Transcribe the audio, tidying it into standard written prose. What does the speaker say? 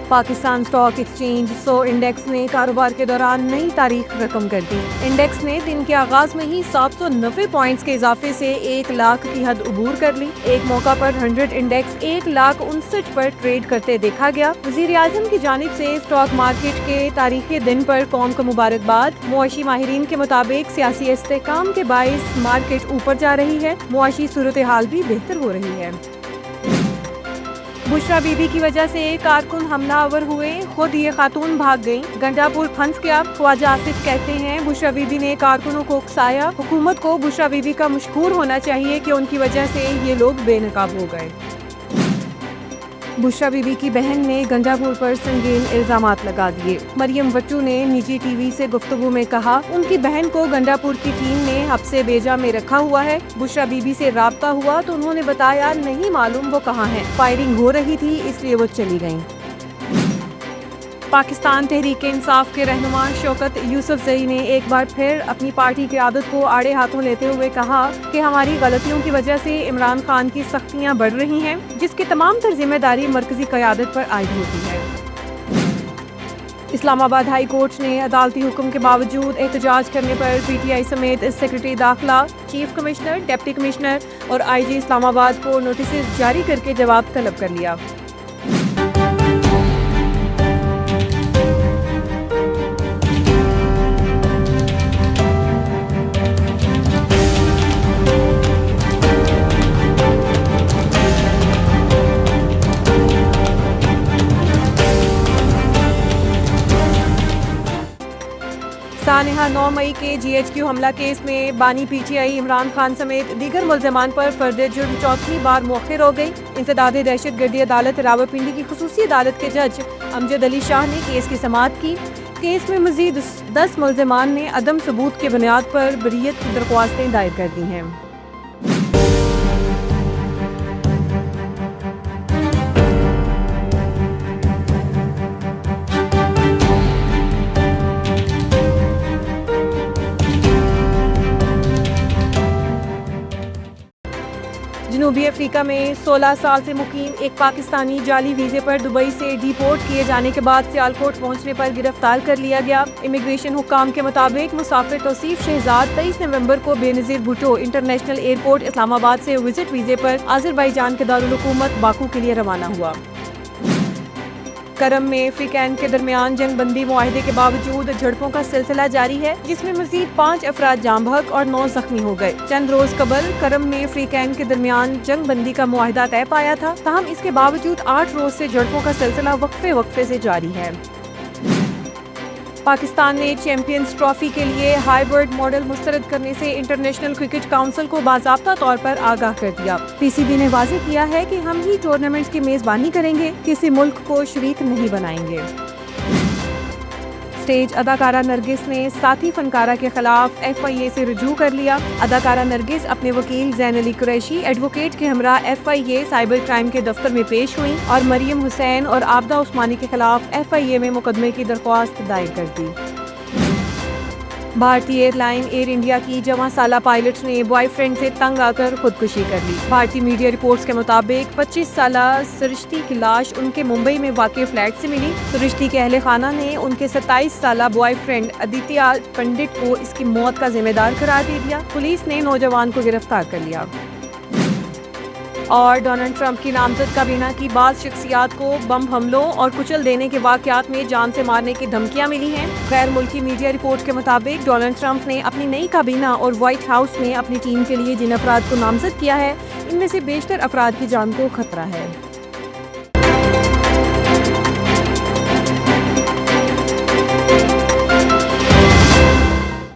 Pakistan stock exchange 100 index ने कारोबार के दौरान नई तारीख रकम कर दी। इंडेक्स ने दिन के आगाज में ही 790 पॉइंट्स के इजाफे से 1 लाख की हद उबूर कर ली। एक मौका पर 100 इंडेक्स 1,59,000 पर ट्रेड करते देखा गया। वज़ीर आज़म की जानिब से स्टॉक मार्केट के तारीखी दिन पर कौम को मुबारकबाद। मुआशी माहिरीन के मुताबिक सियासी इस्तेहकाम के बाइस मार्केट ऊपर जा रही है, मुआशी सूरत हाल भी बेहतर हो रही है। बुशरा बीबी की वजह से कारकुन हमलावर हुए, खुद ये खातून भाग गईं। गंडापुर फंस गया। ख्वाजा आसिफ कहते हैं बुशरा बीबी ने कारकुनों को उकसाया। हुकूमत को बुशरा बीबी का मशकूर होना चाहिए कि उनकी वजह से ये लोग बेनकाब हो गए। बुशरा बीबी की बहन ने गंडापुर पर संगीन इल्जामात लगा दिए। मरियम वट्टू ने निजी टीवी से गुफ्तगू में कहा उनकी बहन को गंडापुर की टीम ने हब्से बेजा में रखा हुआ है। बुशरा बीबी से राब्ता हुआ तो उन्होंने बताया नहीं मालूम वो कहाँ है, फायरिंग हो रही थी इसलिए वो चली गयी। पाकिस्तान तहरीक इंसाफ के रहनुमा शौकत यूसुफजई ने एक बार फिर अपनी पार्टी की आदत को आड़े हाथों लेते हुए कहा कि हमारी गलतियों की वजह से इमरान खान की सख्तियां बढ़ रही हैं, जिसकी तमाम तर जिम्मेदारी मरकजी क़यादत पर आयद होती है। इस्लामाबाद हाई कोर्ट ने अदालती हुक्म के बावजूद एहतजाज करने पर PTI समेत सेक्रेटरी दाखिला, चीफ कमिश्नर, डिप्टी कमिश्नर और IG इस्लामाबाद को नोटिस जारी करके जवाब तलब कर लिया। सानेहा 9 मई के GHQ हमला केस में बानी PTI इमरान खान समेत दीगर मुल्ज़मान पर फर्द जुर्म चौथी बार मौखिर हो गई। इंसदादे दहशतगर्दी अदालत रावलपिंडी की खुसूसी अदालत के जज अमजद अली शाह ने केस की समाअत की। केस में मजीद 10 मुल्ज़मान ने अदम सबूत के बुनियाद पर बरीयत की दरख्वास्तें दायर कर दी हैं। जनूबी अफ्रीका में 16 साल से मुकीम एक पाकिस्तानी जाली वीजे पर दुबई से डिपोर्ट किए जाने के बाद सियालकोट पहुंचने पर गिरफ्तार कर लिया गया। इमिग्रेशन हुक्काम के मुताबिक मुसाफिर तौसीफ शहजाद 23 नवंबर को बेनज़ीर भुट्टो इंटरनेशनल एयरपोर्ट इस्लामाबाद से विजिट वीजे पर आज़रबाईजान के दारुल हुकूमत बाकू के लिए रवाना हुआ। करम में अफ्रीकैन के दरमियान जंगबंदी मुआहदे के बावजूद झड़पों का सिलसिला जारी है, जिसमें मजीद 5 अफराद जाम बहक और 9 जख्मी हो गए। चंद रोज कबल करम में अफ्रीकैन के दरमियान जंगबंदी का मुआहदा तय पाया था, ताहम इसके बावजूद 8 रोज से झड़पों का सिलसिला वक्फे से जारी है। पाकिस्तान ने चैंपियंस ट्रॉफी के लिए हाइब्रिड मॉडल मुस्तरद करने से इंटरनेशनल क्रिकेट काउंसिल को बाज़ाब्ता तौर पर आगाह कर दिया। PCB ने वाज़ेह किया है कि हम ही टूर्नामेंट्स की मेजबानी करेंगे, किसी मुल्क को शरीक नहीं बनाएंगे। स्टेज अदाकारा नरगिस ने साथी फनकारा के खिलाफ FIA से रुजू कर लिया। अदाकारा नरगिस अपने वकील ज़ैन अली कुरैशी एडवोकेट के हमरा FIA साइबर क्राइम के दफ्तर में पेश हुई और मरियम हुसैन और आबदा उस्मानी के खिलाफ FIA में मुकदमे की दरख्वास्त दायर कर दी। भारतीय एयरलाइन एयर इंडिया की जवां साला पायलट ने बॉयफ्रेंड से तंग आकर खुदकुशी कर ली। भारतीय मीडिया रिपोर्ट्स के मुताबिक 25 साला सृष्टि की लाश उनके मुंबई में वाक़े फ्लैट से मिली। सृष्टि के अहले खाना ने उनके 27 साला बॉयफ्रेंड आदित्य पंडित को इसकी मौत का जिम्मेदार करार दे दिया। पुलिस ने नौजवान को गिरफ्तार कर लिया। और डोनाल्ड ट्रंप की नामजद काबीना की बाज़ शख्सियात को बम हमलों और कुचल देने के वाक़यात में जान से मारने की धमकियां मिली हैं। गैर मुल्की मीडिया रिपोर्ट के मुताबिक डोनाल्ड ट्रंप ने अपनी नई काबीना और व्हाइट हाउस में अपनी टीम के लिए जिन अफराद को नामजद किया है, इनमें से बेशतर अफराद की जान को खतरा है।